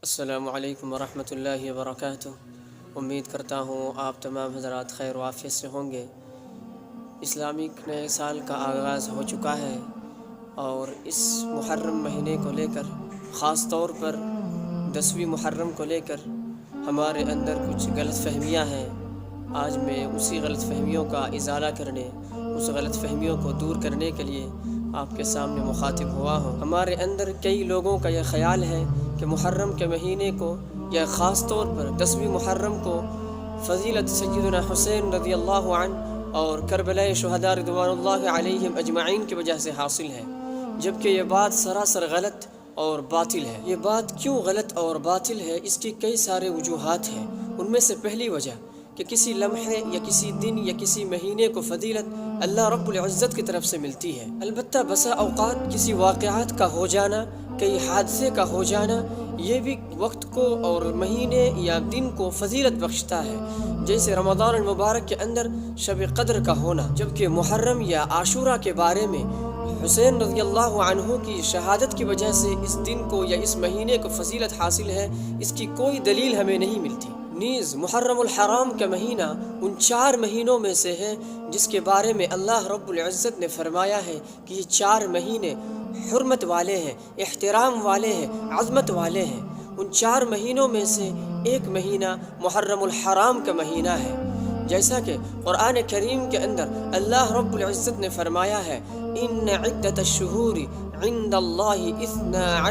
السلام علیکم ورحمۃ اللہ وبرکاتہ۔ امید کرتا ہوں آپ تمام حضرات خیر و عافیت سے ہوں گے۔ اسلامک نئے سال کا آغاز ہو چکا ہے اور اس محرم مہینے کو لے کر، خاص طور پر 10ویں محرم کو لے کر ہمارے اندر کچھ غلط فہمیاں ہیں۔ آج میں اسی غلط فہمیوں کا ازالہ کرنے، اس غلط فہمیوں کو دور کرنے کے لیے آپ کے سامنے مخاطب ہوا ہوں۔ ہمارے اندر کئی لوگوں کا یہ خیال ہے کہ محرم کے مہینے کو، یا خاص طور پر 10ویں محرم کو، فضیلت سیدنا حسین رضی اللہ عنہ اور کربلاء شہداء رضوان اللہ علیہم اجمعین کی وجہ سے حاصل ہے، جبکہ یہ بات سراسر غلط اور باطل ہے۔ یہ بات کیوں غلط اور باطل ہے، اس کی کئی سارے وجوہات ہیں۔ ان میں سے پہلی وجہ کہ کسی لمحے یا کسی دن یا کسی مہینے کو فضیلت اللہ رب العزت کی طرف سے ملتی ہے۔ البتہ بسا اوقات کسی واقعات کا ہو جانا، کئی حادثے کا ہو جانا، یہ بھی وقت کو اور مہینے یا دن کو فضیلت بخشتا ہے، جیسے رمضان المبارک کے اندر شب قدر کا ہونا۔ جبکہ محرم یا عاشورہ کے بارے میں حسین رضی اللہ عنہ کی شہادت کی وجہ سے اس دن کو یا اس مہینے کو فضیلت حاصل ہے، اس کی کوئی دلیل ہمیں نہیں ملتی۔ نیز محرم الحرام کا مہینہ ان 4 مہینوں میں سے ہے جس کے بارے میں اللہ رب العزت نے فرمایا ہے کہ یہ 4 مہینے حرمت والے ہیں، احترام والے ہیں، عظمت والے ہیں۔ ان 4 مہینوں میں سے ایک مہینہ محرم الحرام کا مہینہ ہے، جیسا کہ قرآن کریم کے اندر اللہ رب العزت نے فرمایا ہے ان عدت الشہور عند اللہ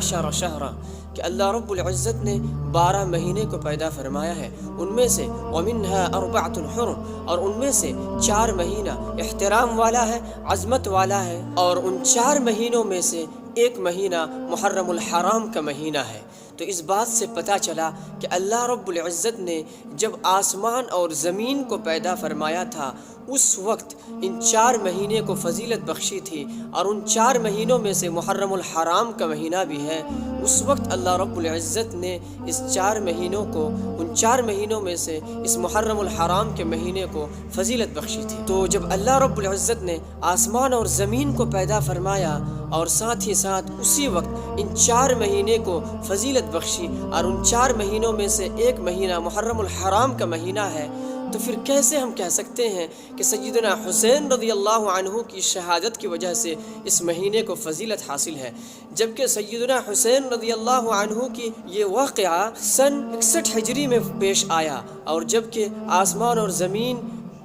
12 شہرا، کہ اللہ رب العزت نے 12 مہینے کو پیدا فرمایا ہے، ان میں سے ومنها 4 حرم، اور ان میں سے 4 مہینہ احترام والا ہے، عظمت والا ہے، اور ان 4 مہینوں میں سے ایک مہینہ محرم الحرام کا مہینہ ہے۔ تو اس بات سے پتہ چلا کہ اللہ رب العزت نے جب آسمان اور زمین کو پیدا فرمایا تھا، اس وقت ان 4 مہینے کو فضیلت بخشی تھی، اور ان 4 مہینوں میں سے محرم الحرام کا مہینہ بھی ہے۔ اس وقت اللہ رب العزت نے اس 4 مہینوں کو، ان 4 مہینوں میں سے اس محرم الحرام کے مہینے کو فضیلت بخشی تھی۔ تو جب اللہ رب العزت نے آسمان اور زمین کو پیدا فرمایا اور ساتھ ہی ساتھ اسی وقت ان 4 مہینے کو فضیلت بخشی، اور ان 4 مہینوں میں سے ایک مہینہ محرم الحرام کا مہینہ ہے، تو پھر کیسے ہم کہہ سکتے ہیں کہ سیدنا حسین رضی اللہ عنہ کی شہادت کی وجہ سے اس مہینے کو فضیلت حاصل ہے، جبکہ سیدنا حسین رضی اللہ عنہ کی یہ واقعہ سن 61 ہجری میں پیش آیا، اور جبکہ آسمان اور زمین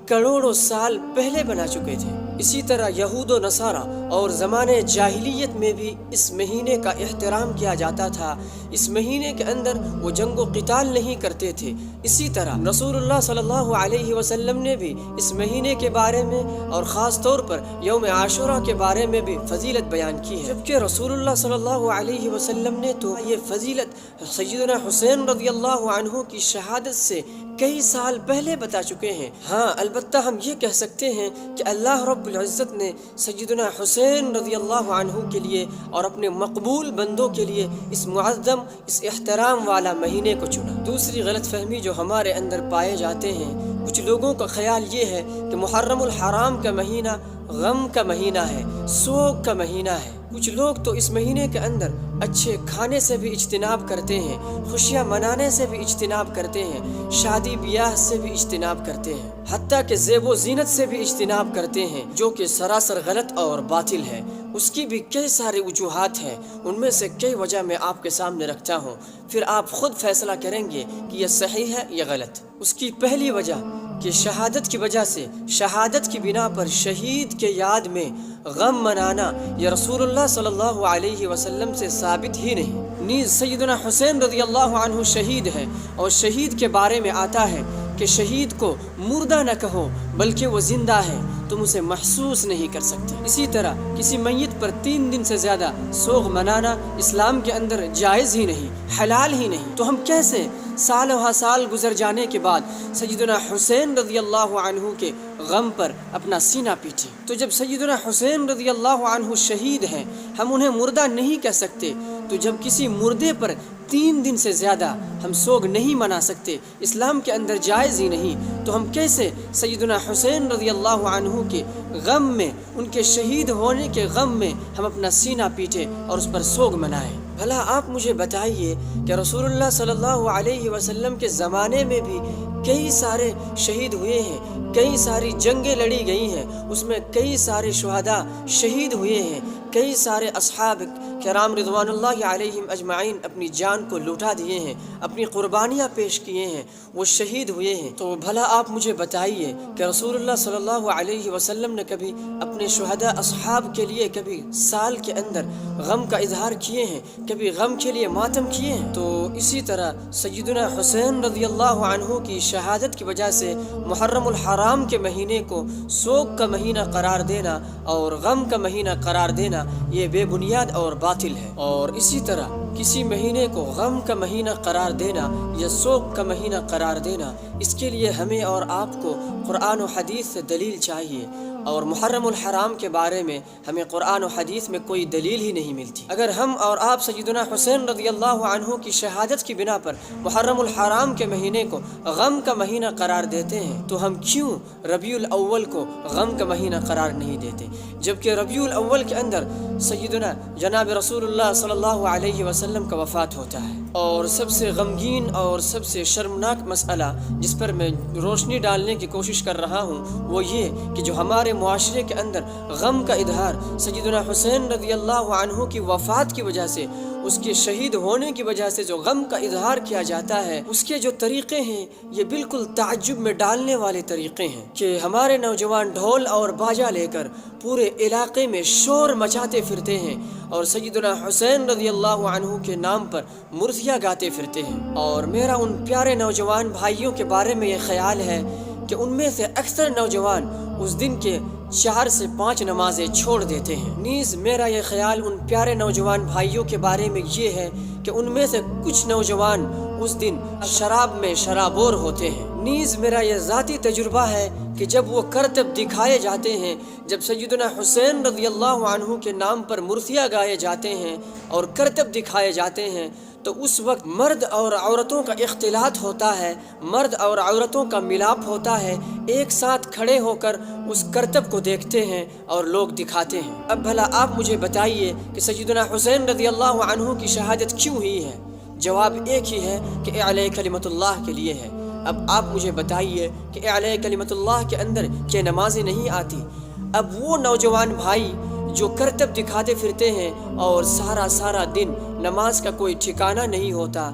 کروڑوں سال پہلے بنا چکے تھے۔ اسی طرح یہود و نصارہ اور زمانے جاہلیت میں بھی اس مہینے کا احترام کیا جاتا تھا۔ اس مہینے کے اندر وہ جنگ و قتال نہیں کرتے تھے۔ اسی طرح رسول اللہ صلی اللہ علیہ وسلم نے بھی اس مہینے کے بارے میں اور خاص طور پر یوم عاشورہ کے بارے میں بھی فضیلت بیان کی ہے، جبکہ رسول اللہ صلی اللہ علیہ وسلم نے تو یہ فضیلت سیدنا حسین رضی اللہ عنہ کی شہادت سے کئی سال پہلے بتا چکے ہیں۔ ہاں، البتہ ہم یہ کہہ سکتے ہیں کہ اللہ رب العزت نے سیدنا حسین رضی اللہ عنہ کے لیے اور اپنے مقبول بندوں کے لیے اس معظم، اس احترام والا مہینے کو چنا۔ دوسری غلط فہمی جو ہمارے اندر پائے جاتے ہیں، کچھ لوگوں کا خیال یہ ہے کہ محرم الحرام کا مہینہ غم کا مہینہ ہے، سوگ کا مہینہ ہے۔ کچھ لوگ تو اس مہینے کے اندر اچھے کھانے سے بھی اجتناب کرتے ہیں، خوشیاں منانے سے بھی اجتناب کرتے ہیں، شادی بیاہ سے بھی اجتناب کرتے ہیں، حتیٰ کہ زیب و زینت سے بھی اجتناب کرتے ہیں، جو کہ سراسر غلط اور باطل ہے۔ اس کی بھی کئی سارے وجوہات ہیں، ان میں سے کئی وجہ میں آپ کے سامنے رکھتا ہوں، پھر آپ خود فیصلہ کریں گے کہ یہ صحیح ہے یا غلط۔ اس کی پہلی وجہ کہ شہادت کی وجہ سے، شہادت کی بنا پر شہید کے یاد میں غم منانا یہ رسول اللہ صلی اللہ علیہ وسلم سے ثابت ہی نہیں۔ نیز سیدنا حسین رضی اللہ عنہ شہید ہے، اور شہید کے بارے میں آتا ہے کہ شہید کو مردہ نہ کہو بلکہ وہ زندہ ہے، تم اسے محسوس نہیں کر سکتے۔ اسی طرح کسی میت پر 3 دن سے زیادہ سوگ منانا اسلام کے اندر جائز ہی نہیں، حلال ہی نہیں۔ تو ہم کیسے سالوں ہا سال گزر جانے کے بعد سیدنا حسین رضی اللہ عنہ کے غم پر اپنا سینہ پیٹیں؟ تو جب سیدنا حسین رضی اللہ عنہ شہید ہیں، ہم انہیں مردہ نہیں کہہ سکتے، تو جب کسی مردے پر 3 دن سے زیادہ ہم سوگ نہیں منا سکتے، اسلام کے اندر جائز ہی نہیں، تو ہم کیسے سیدنا حسین رضی اللہ عنہ کے غم میں، ان کے شہید ہونے کے غم میں ہم اپنا سینہ پیٹیں اور اس پر سوگ منائیں؟ بھلا آپ مجھے بتائیے کہ رسول اللہ صلی اللہ علیہ وسلم کے زمانے میں بھی کئی سارے شہید ہوئے ہیں، کئی ساری جنگیں لڑی گئی ہیں، اس میں کئی سارے شہداء شہید ہوئے ہیں، کئی سارے اصحاب کرام رضوان اللہ علیہم اجمعین اپنی جان کو لوٹا دیے ہیں، اپنی قربانیاں پیش کیے ہیں، وہ شہید ہوئے ہیں۔ تو بھلا آپ مجھے بتائیے کہ رسول اللہ صلی اللہ علیہ وسلم نے کبھی اپنے شہداء اصحاب کے لیے کبھی سال کے اندر غم کا اظہار کیے ہیں، کبھی غم کے لیے ماتم کیے ہیں؟ تو اسی طرح سیدنا حسین رضی اللہ عنہ کی شہادت کی وجہ سے محرم الحرام کے مہینے کو سوگ کا مہینہ قرار دینا اور غم کا مہینہ قرار دینا یہ بے بنیاد اور باطل ہے۔ اور اسی طرح کسی مہینے کو غم کا مہینہ قرار دینا یا سوگ کا مہینہ قرار دینا، اس کے لیے ہمیں اور آپ کو قرآن و حدیث سے دلیل چاہیے، اور محرم الحرام کے بارے میں ہمیں قرآن و حدیث میں کوئی دلیل ہی نہیں ملتی۔ اگر ہم اور آپ سیدنا حسین رضی اللہ عنہ کی شہادت کی بنا پر محرم الحرام کے مہینے کو غم کا مہینہ قرار دیتے ہیں تو ہم کیوں ربیع الاول کو غم کا مہینہ قرار نہیں دیتے، جبکہ ربیع الاول کے اندر سیدنا جناب رسول اللہ صلی اللہ علیہ وسلم کا وفات ہوتا ہے؟ اور سب سے غمگین اور سب سے شرمناک مسئلہ جس پر میں روشنی ڈالنے کی کوشش کر رہا ہوں وہ یہ کہ جو ہمارے معاشرے کے اندر غم کا اظہار سیدنا حسین رضی اللہ عنہ کی وفات کی وجہ سے، اس کے شہید ہونے کی وجہ سے جو غم کا اظہار کیا جاتا ہے، اس کے جو طریقے ہیں یہ بالکل تعجب میں ڈالنے والے طریقے ہیں کہ ہمارے نوجوان ڈھول اور باجا لے کر پورے علاقے میں شور مچاتے پھرتے ہیں اور سیدنا حسین رضی اللہ عنہ کے نام پر مرثیہ گاتے پھرتے ہیں۔ اور میرا ان پیارے نوجوان بھائیوں کے بارے میں یہ خیال ہے کہ ان میں سے اکثر نوجوان اس دن کے 4 سے 5 نمازیں چھوڑ دیتے ہیں۔ نیز میرا یہ خیال ان پیارے نوجوان بھائیوں کے بارے میں یہ ہے کہ ان میں سے کچھ نوجوان اس دن شراب میں شرابور ہوتے ہیں۔ نیز میرا یہ ذاتی تجربہ ہے کہ جب وہ کرتب دکھائے جاتے ہیں، جب سیدنا حسین رضی اللہ عنہ کے نام پر مرثیہ گائے جاتے ہیں اور کرتب دکھائے جاتے ہیں تو اس وقت مرد اور عورتوں کا اختلاط ہوتا ہے، مرد اور عورتوں کا ملاپ ہوتا ہے، ایک ساتھ کھڑے ہو کر اس کرتب کو دیکھتے ہیں اور لوگ دکھاتے ہیں۔ اب بھلا آپ مجھے بتائیے کہ سیدنا حسین رضی اللہ عنہ کی شہادت کیوں ہوئی ہے؟ جواب ایک ہی ہے کہ اعلاء کلمت اللہ کے لیے ہے۔ اب آپ مجھے بتائیے کہ اعلاء کلمت اللہ کے اندر کیا نمازیں نہیں آتی؟ اب وہ نوجوان بھائی جو کرتب دکھاتے پھرتے ہیں اور سارا دن نماز کا کوئی ٹھکانہ نہیں ہوتا،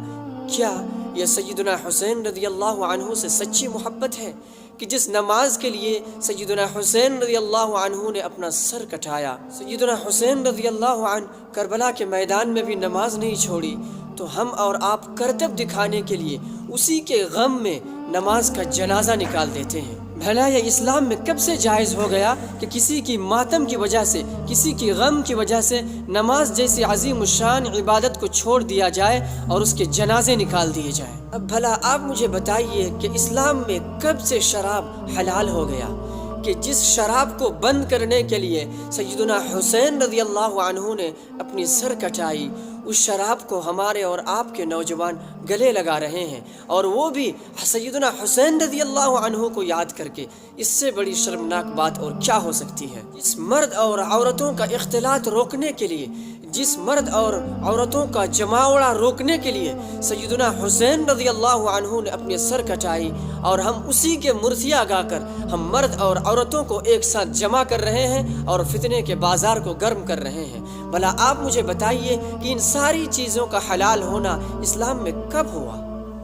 کیا یہ سیدنا حسین رضی اللہ عنہ سے سچی محبت ہے کہ جس نماز کے لیے سیدنا حسین رضی اللہ عنہ نے اپنا سر کٹایا، سیدنا حسین رضی اللہ عنہ کربلا کے میدان میں بھی نماز نہیں چھوڑی، تو ہم اور آپ کرتب دکھانے کے لیے اسی کے غم میں نماز کا جنازہ نکال دیتے ہیں؟ بھلا یہ اسلام میں کب سے جائز ہو گیا کہ کسی کی ماتم کی وجہ سے، کسی کی غم کی وجہ سے نماز جیسی عظیم الشان عبادت کو چھوڑ دیا جائے اور اس کے جنازے نکال دیے جائیں؟ اب بھلا آپ مجھے بتائیے کہ اسلام میں کب سے شراب حلال ہو گیا کہ جس شراب کو بند کرنے کے لیے سیدنا حسین رضی اللہ عنہ نے اپنی سر کٹائی، اس شراب کو ہمارے اور آپ کے نوجوان گلے لگا رہے ہیں، اور وہ بھی سیدنا حسین رضی اللہ عنہ کو یاد کر کے۔ اس سے بڑی شرمناک بات اور کیا ہو سکتی ہے؟ جس مرد اور عورتوں کا اختلاط روکنے کے لیے، جس مرد اور عورتوں کا جماوڑا روکنے کے لیے سیدنا حسین رضی اللہ عنہ نے اپنے سر کٹائی، اور ہم اسی کے مرثیہ گا کر ہم مرد اور عورتوں کو ایک ساتھ جمع کر رہے ہیں اور فتنے کے بازار کو گرم کر رہے ہیں۔ بھلا آپ مجھے بتائیے کہ ان ساری چیزوں کا حلال ہونا اسلام میں کب ہوا؟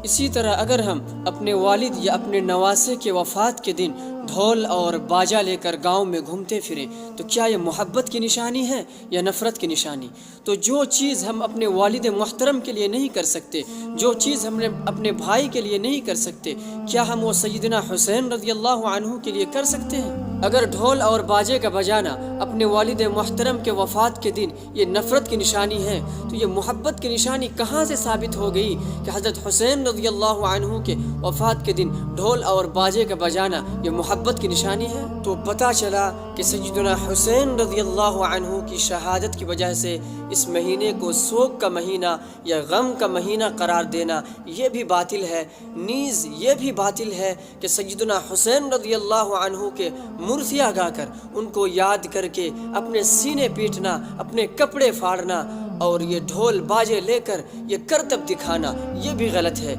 اسی طرح اگر ہم اپنے والد یا اپنے نواسے کے وفات کے دن ڈھول اور باجا لے کر گاؤں میں گھومتے پھریں تو کیا یہ محبت کی نشانی ہے یا نفرت کی نشانی؟ تو جو چیز ہم اپنے والد محترم کے لیے نہیں کر سکتے، جو چیز ہم نے اپنے بھائی کے لیے نہیں کر سکتے، کیا ہم وہ سیدنا حسین رضی اللہ عنہ کے لیے کر سکتے ہیں؟ اگر ڈھول اور باجے کا بجانا اپنے والد محترم کے وفات کے دن یہ نفرت کی نشانی ہے تو یہ محبت کی نشانی کہاں سے ثابت ہو گئی کہ حضرت حسین رضی اللہ عنہ کے وفات کے دن ڈھول اور باجے کا بجانا یہ محبت کی نشانی ہے؟ تو پتہ چلا کہ سیدنا حسین رضی اللہ عنہ کی شہادت کی وجہ سے اس مہینے کو سوگ کا مہینہ یا غم کا مہینہ قرار دینا یہ بھی باطل ہے۔ نیز یہ بھی باطل ہے کہ سیدنا حسین رضی اللہ عنہ کے مرثیہ گا کر ان کو یاد کر کے اپنے سینے پیٹنا، اپنے کپڑے پھاڑنا اور یہ ڈھول باجے لے کر یہ کرتب دکھانا یہ بھی غلط ہے۔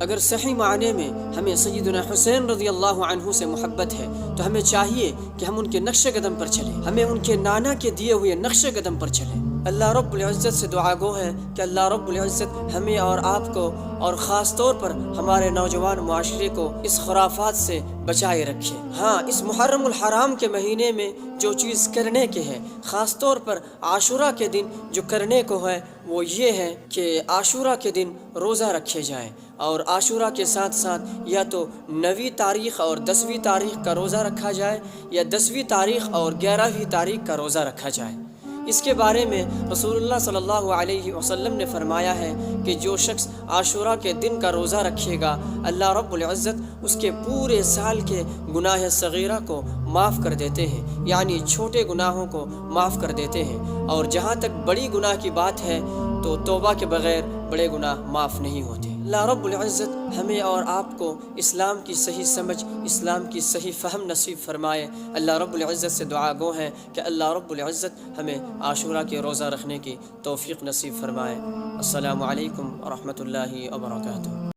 اگر صحیح معنی میں ہمیں سیدنا حسین رضی اللہ عنہ سے محبت ہے تو ہمیں چاہیے کہ ہم ان کے نقش قدم پر چلیں، ہمیں ان کے نانا کے دیے ہوئے نقش قدم پر چلیں۔ اللہ رب العزت سے دعا گو ہے کہ اللہ رب العزت ہمیں اور آپ کو اور خاص طور پر ہمارے نوجوان معاشرے کو اس خرافات سے بچائے رکھے۔ ہاں، اس محرم الحرام کے مہینے میں جو چیز کرنے کے ہے، خاص طور پر عاشورہ کے دن جو کرنے کو ہے وہ یہ ہے کہ عاشورہ کے دن روزہ رکھے جائیں، اور عاشورہ کے ساتھ ساتھ یا تو 9ویں تاریخ اور 10ویں تاریخ کا روزہ رکھا جائے، یا 10ویں تاریخ اور 11ویں تاریخ کا روزہ رکھا جائے۔ اس کے بارے میں رسول اللہ صلی اللہ علیہ وسلم نے فرمایا ہے کہ جو شخص عاشورہ کے دن کا روزہ رکھے گا، اللہ رب العزت اس کے پورے سال کے گناہ صغیرہ کو معاف کر دیتے ہیں، یعنی چھوٹے گناہوں کو معاف کر دیتے ہیں، اور جہاں تک بڑی گناہ کی بات ہے تو توبہ کے بغیر بڑے گناہ معاف نہیں ہوتے۔ اللہ رب العزت ہمیں اور آپ کو اسلام کی صحیح سمجھ، اسلام کی صحیح فہم نصیب فرمائے۔ اللہ رب العزت سے دعا گو ہے کہ اللہ رب العزت ہمیں عاشورہ کے روزہ رکھنے کی توفیق نصیب فرمائے۔ السلام علیکم ورحمۃ اللہ وبرکاتہ۔